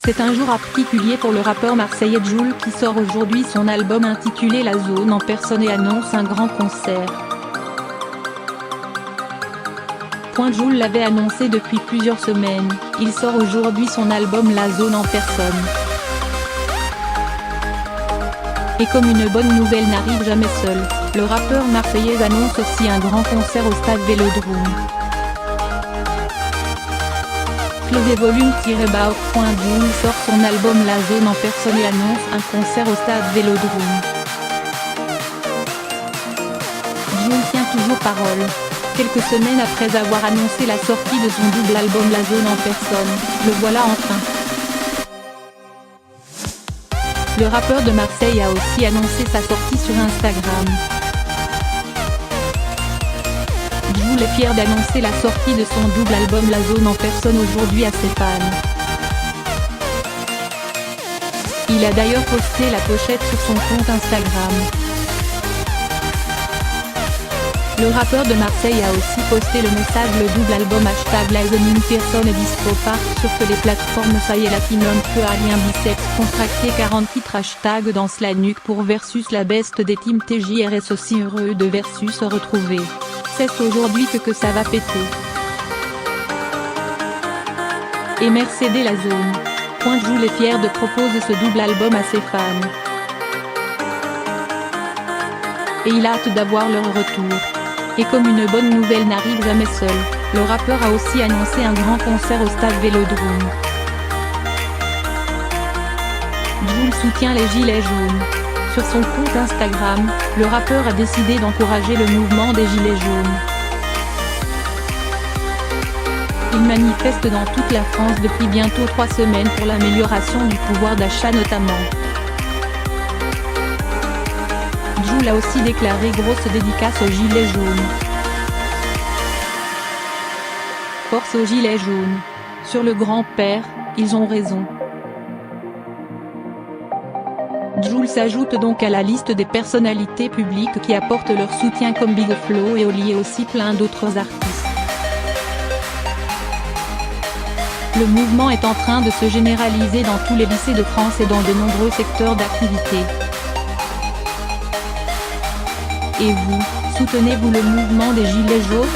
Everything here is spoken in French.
C'est un jour particulier pour le rappeur marseillais Jul qui sort aujourd'hui son album intitulé La Zone en personne et annonce un grand concert. Jul l'avait annoncé depuis plusieurs semaines, il sort aujourd'hui son album La Zone en personne. Et comme une bonne nouvelle n'arrive jamais seule, le rappeur marseillais annonce aussi un grand concert au stade Vélodrome. Closé volume-bout.Jul sort son album La Zone en personne et annonce un concert au stade Vélodrome. Jul tient toujours parole. Quelques semaines après avoir annoncé la sortie de son double album La Zone en personne, le voilà enfin. Le rappeur de Marseille a aussi annoncé sa sortie sur Instagram. Jul est fier d'annoncer la sortie de son double album La Zone en personne aujourd'hui à ses fans. Il a d'ailleurs posté la pochette sur son compte Instagram. Le rappeur de Marseille a aussi posté le message le double album #La Zone in personne est dispo sur que les plateformes ça y est Latinum peu à rien biceps contracté 40 titres #danse la nuque pour versus la best des team TJRS aussi heureux de versus retrouver. C'est aujourd'hui que ça va péter. Et Mercedes La Zone. Jul est fier de proposer ce double album à ses fans. Et il a hâte d'avoir leur retour. Et comme une bonne nouvelle n'arrive jamais seule, le rappeur a aussi annoncé un grand concert au stade Vélodrome. Jul soutient les Gilets jaunes. Sur son compte Instagram, le rappeur a décidé d'encourager le mouvement des Gilets jaunes. Il manifeste dans toute la France depuis bientôt 3 semaines pour l'amélioration du pouvoir d'achat notamment. Jul a aussi déclaré grosse dédicace aux Gilets jaunes. Force aux Gilets jaunes. Sur le grand-père, ils ont raison. Jul s'ajoute donc à la liste des personnalités publiques qui apportent leur soutien comme Big Flo et Oli et aussi plein d'autres artistes. Le mouvement est en train de se généraliser dans tous les lycées de France et dans de nombreux secteurs d'activité. Et vous, soutenez-vous le mouvement des Gilets jaunes ?